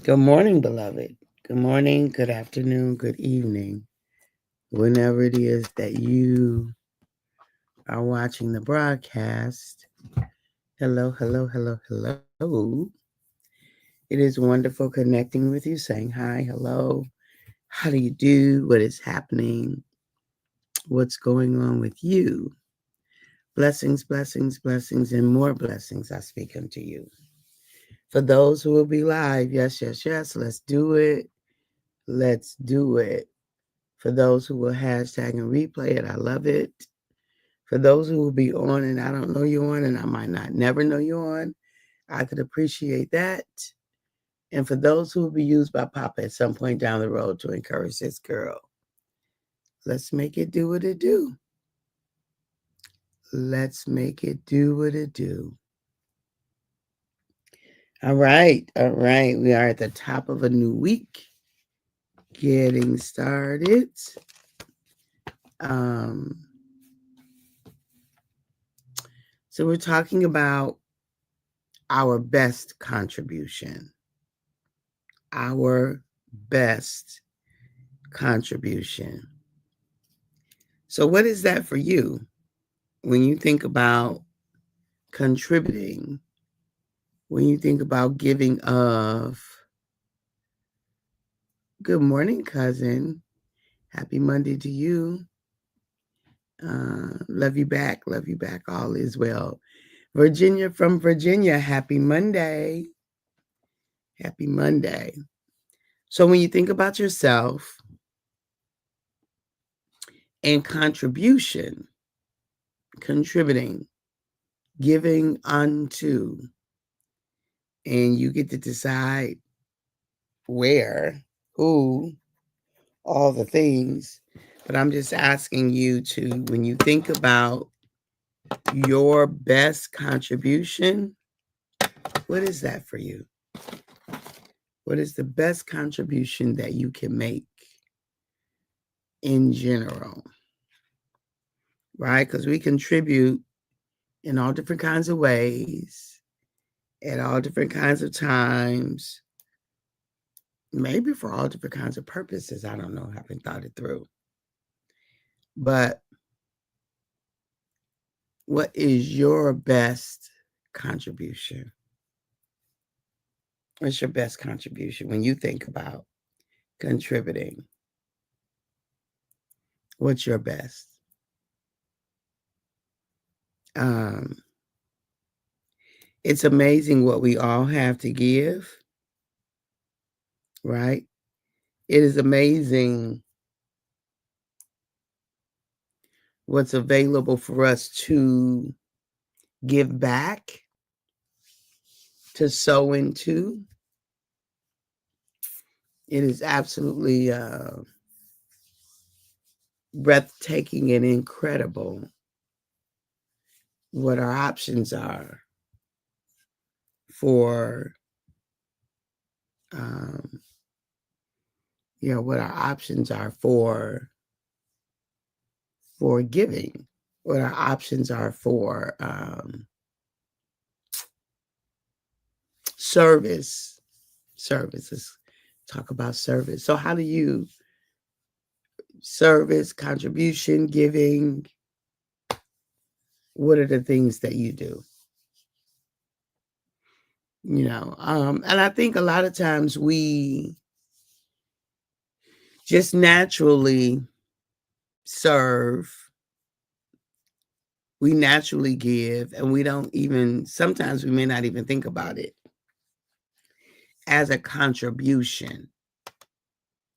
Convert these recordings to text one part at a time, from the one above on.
Good morning, beloved. Good morning, good afternoon, good evening. Whenever it is that you are watching the broadcast, hello, hello, hello, hello. It is wonderful connecting with you, saying hi, hello. How do you do? What is happening? What's going on with you? Blessings, blessings, blessings, and more blessings I speak unto you. For those who will be live, yes, yes, yes, let's do it. Let's do it. For those who will hashtag and replay it, I love it. For those who will be on and I don't know you on and I might not never know you on, I could appreciate that. And for those who will be used by Papa at some point down the road to encourage this girl, let's make it do what it do. Let's make it do what it do. All right, all right. We are at the top of a new week, getting started. Um, so we're talking about our best contribution. Our best contribution. So, what is that for you when you think about contributing? When you think about giving of, good morning, cousin. Happy Monday to you. Love you back. All is well. Virginia from Virginia, happy Monday. Happy Monday. So, when you think about yourself and contribution, contributing, giving unto, and you get to decide where, who, all the things. But I'm just asking you to, when you think about your best contribution, what is that for you? What is the best contribution that you can make in general? Right? Because we contribute in all different kinds of ways, at all different kinds of times, maybe for all different kinds of purposes. I don't know. I haven't thought it through. But what is your best contribution? What's your best contribution when you think about contributing? What's your best? Um, it's amazing what we all have to give, right? It is amazing what's available for us to give back, to sow into. It is absolutely breathtaking and incredible what our options are for, um, what our options are for giving, what our options are for service. Services. Talk about service. So, how do you service, contribution, giving? What are the things that you do? And I think a lot of times we just naturally serve, we naturally give, and we don't even, sometimes we may not even think about it as a contribution,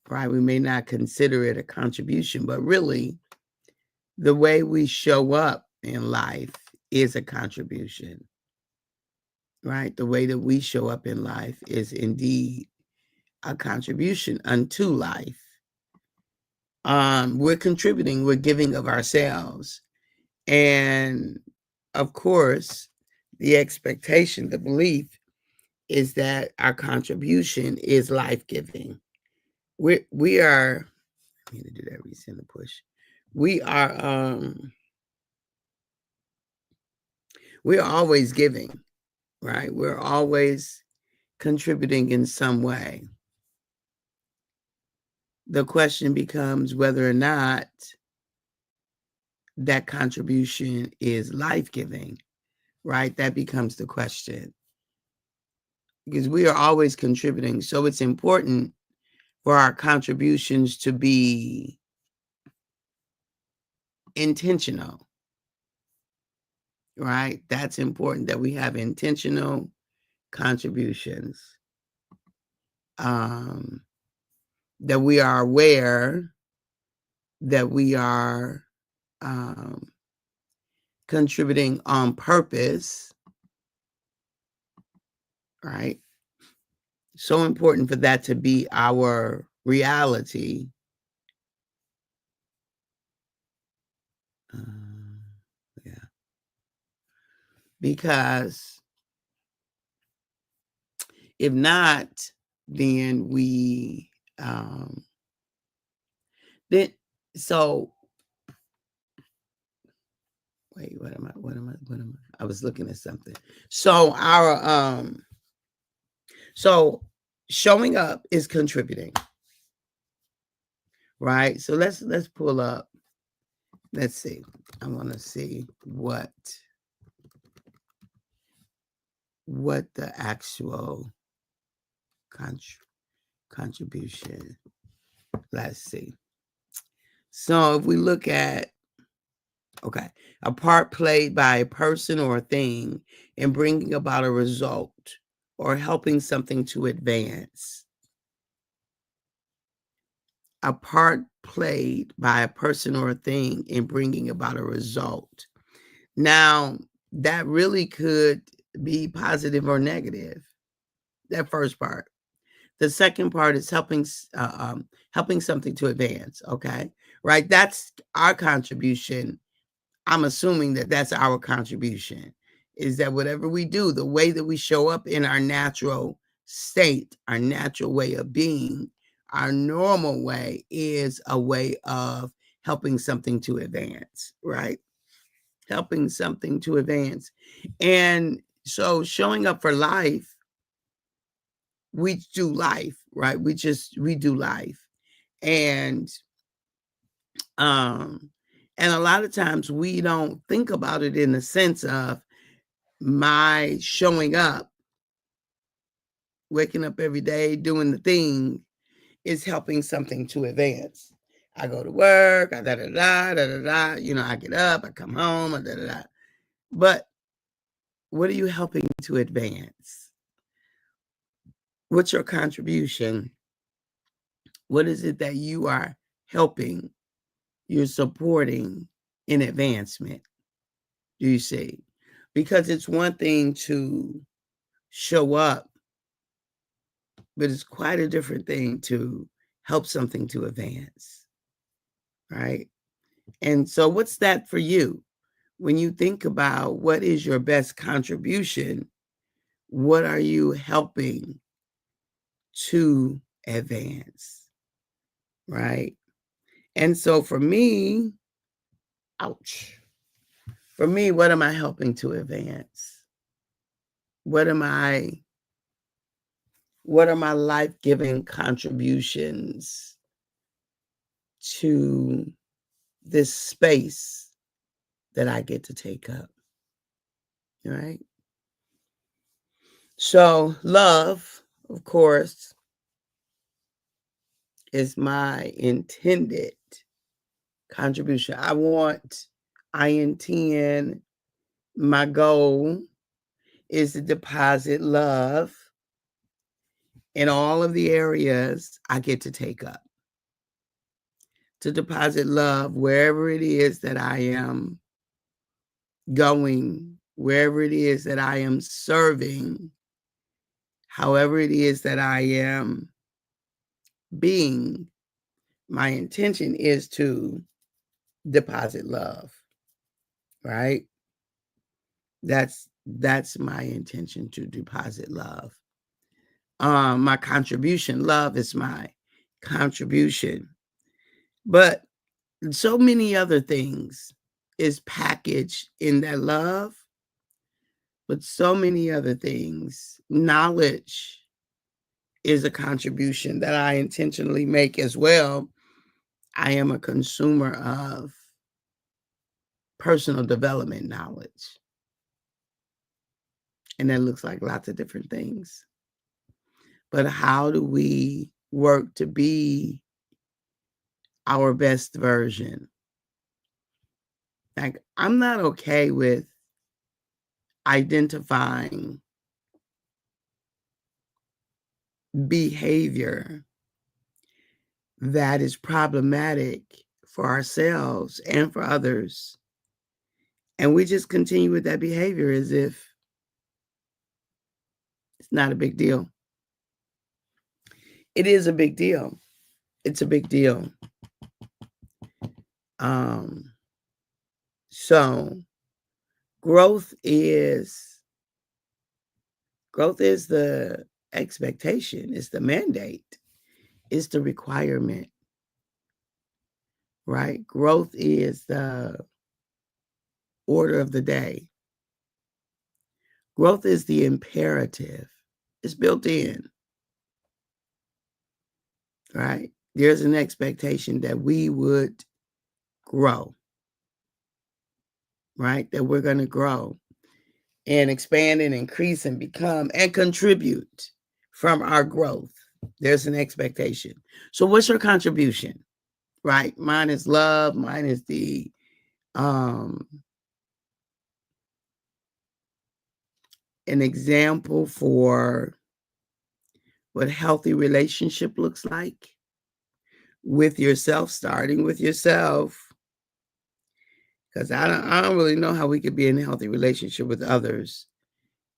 right? We may not consider it a contribution, but really the way we show up in life is a contribution, right? The way that we show up in life is indeed a contribution unto life. We're contributing, we're giving of ourselves. And of course, the expectation, the belief is that our contribution is life giving. We are, I need to do that resend the push. We are we're always giving, right? We're always contributing in some way. The question becomes whether or not that contribution is life-giving, right? That becomes the question. Because we are always contributing. So it's important for our contributions to be intentional, right? That's important that we have intentional contributions. That we are aware that we are contributing on purpose, right? So important for that to be our reality. Yeah. Because if not, then we then so wait, what am I? I was looking at something. So our so showing up is contributing, right? So let's pull up. Let's see. I want to see what the actual contribution. Let's see. So if we look at, okay, a part played by a person or a thing in bringing about a result or helping something to advance. A part played by a person or a thing in bringing about a result. Now, that really could be positive or negative, that first part. The second part is helping something to advance, okay? Right? That's our contribution. I'm assuming that that's our contribution, is that whatever we do, the way that we show up in our natural state, our natural way of being, our normal way is a way of helping something to advance, right? Helping something to advance. And so showing up for life, we do life, right? We do life. And a lot of times we don't think about it in the sense of my showing up, waking up every day, doing the thing is helping something to advance. I go to work, I I get up, I come home, But what are you helping to advance? What's your contribution? What is it that you are helping, you're supporting in advancement? Do you see? Because it's one thing to show up, but it's quite a different thing to help something to advance, right? And so what's that for you? When you think about what is your best contribution, what are you helping to advance, right? And so for me, ouch. For me, what am I helping to advance? What are my life-giving contributions to this space that I get to take up? Right? So love, of course, is my intended contribution. I intend, my goal is to deposit love in all of the areas I get to take up. To deposit love wherever it is that I am going, wherever it is that I am serving, however it is that I am being, my intention is to deposit love, right? That's my intention, to deposit love. My contribution, love is my contribution. But so many other things is packaged in that love, but so many other things, knowledge, is a contribution that I intentionally make as well. I am a consumer of personal development knowledge. And that looks like lots of different things. But how do we work to be our best version? Like, I'm not okay with identifying behavior that is problematic for ourselves and for others. And we just continue with that behavior as if it's not a big deal. It is a big deal. It's a big deal. So growth is the expectation, it's the mandate, it's the requirement, right? Growth is the order of the day. Growth is the imperative. It's built in, right? There's an expectation that we would grow, right? That we're going to grow and expand and increase and become and contribute from our growth. There's an expectation. So what's your contribution, right? Mine is love. Mine is the an example for what healthy relationship looks like with yourself, starting with yourself. Because I don't really know how we could be in a healthy relationship with others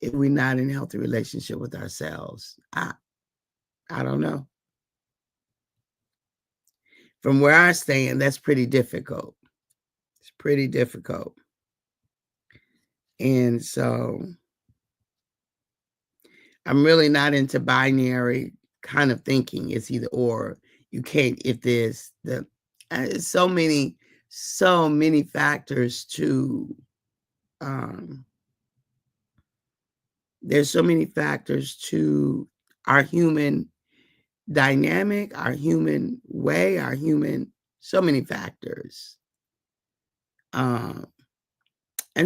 if we're not in a healthy relationship with ourselves. I don't know. From where I stand, that's pretty difficult. It's pretty difficult. And so I'm really not into binary kind of thinking. It's either or. You can't, if there's so many factors to, there's so many factors to our human dynamic, our human way, so many factors. And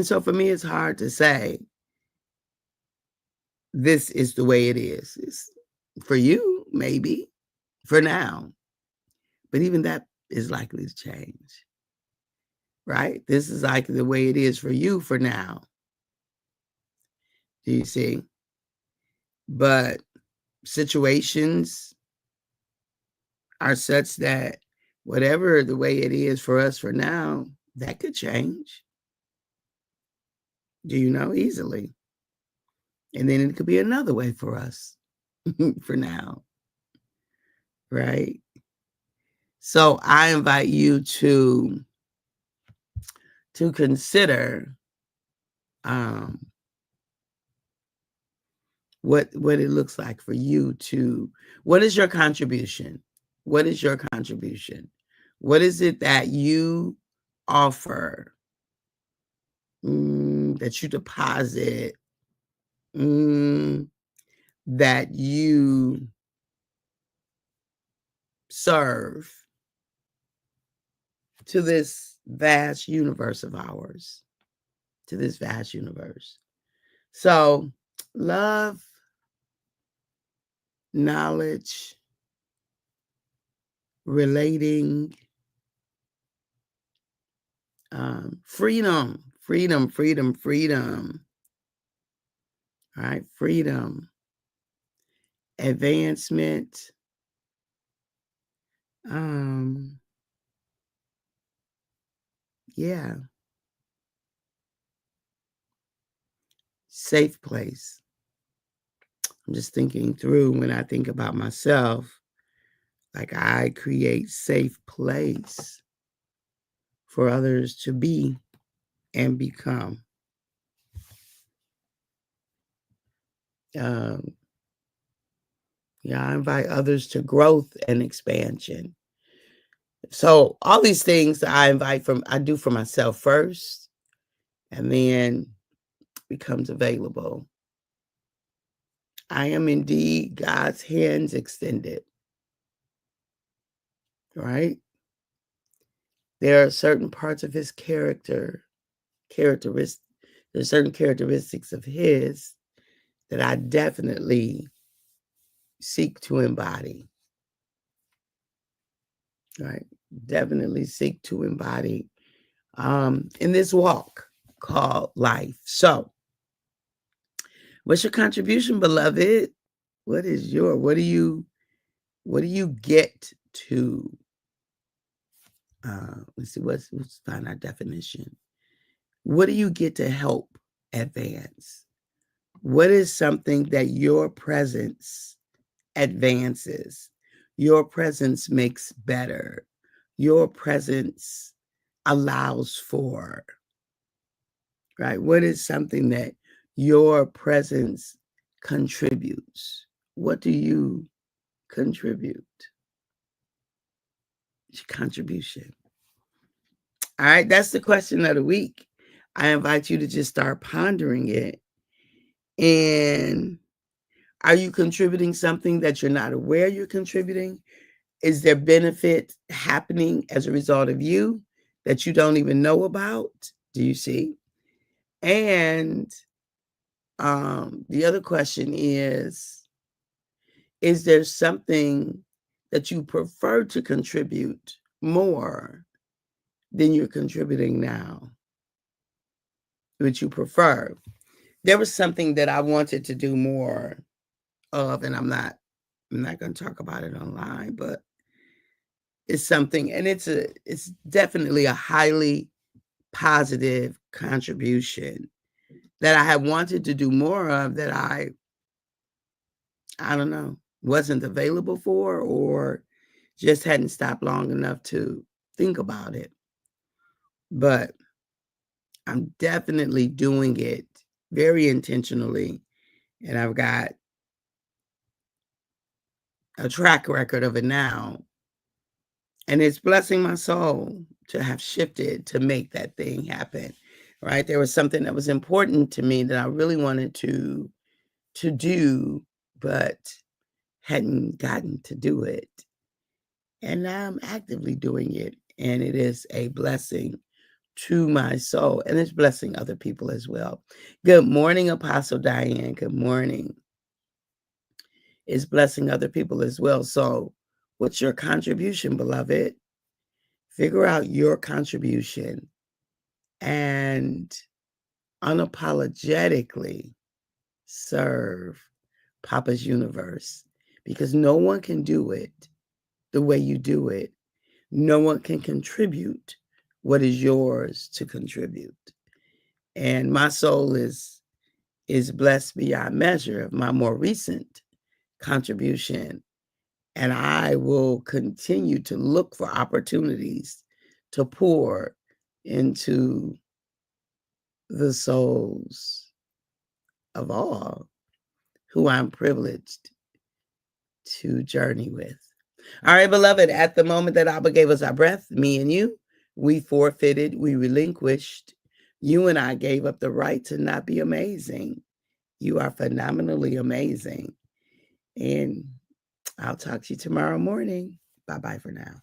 so for me, it's hard to say this is the way it is. It's, for you, maybe, for now. But even that is likely to change, right? This is like the way it is for you for now. Do you see? But situations are such that whatever the way it is for us for now, that could change. Do you know? Easily. And then it could be another way for us for now, right? So I invite you to consider what it looks like for you to, what is your contribution? What is your contribution? What is it that you offer, that you deposit, that you serve to this vast universe of ours, to this vast universe? So love, knowledge, relating, freedom. All right, freedom, advancement, yeah, safe place. I'm just thinking through when I think about myself, like I create safe place for others to be and become. Yeah, I invite others to growth and expansion. So all these things I do for myself first, and then becomes available I am indeed God's hands extended. Right? There are certain parts of his characteristics, there's certain characteristics of his that I definitely seek to embody. Right? Definitely seek to embody in this walk called life. So, what's your contribution, beloved? What do you get to let's see, let's find our definition. What do you get to help advance? What is something that your presence advances? Your presence makes better. Your presence allows for, right? What is something that your presence contributes? What do you contribute? It's your contribution. All right, that's the question of the week. I invite you to just start pondering it. And are you contributing something that you're not aware you're contributing? Is there benefit happening as a result of you that you don't even know about? Do you see? And the other question is there something that you prefer to contribute more than you're contributing now? Would you prefer? There was something that I wanted to do more of, and I'm not going to talk about it online, but it's something, and it's definitely a highly positive contribution that I have wanted to do more of, that I don't know, wasn't available for, or just hadn't stopped long enough to think about it. But I'm definitely doing it very intentionally, and I've got a track record of it now. And it's blessing my soul to have shifted to make that thing happen, right? There was something that was important to me that I really wanted to do, but hadn't gotten to do it. And now I'm actively doing it. And it is a blessing to my soul. And it's blessing other people as well. Good morning, Apostle Diane. Good morning. It's blessing other people as well. So what's your contribution, beloved? Figure out your contribution and unapologetically serve Papa's universe, because no one can do it the way you do it. No one can contribute what is yours to contribute. And my soul is blessed beyond measure of my more recent contribution. And I will continue to look for opportunities to pour into the souls of all who I'm privileged to journey with. All right, beloved, at the moment that Abba gave us our breath, me and you, we forfeited, we relinquished. You and I gave up the right to not be amazing. You are phenomenally amazing. And I'll talk to you tomorrow morning. Bye-bye for now.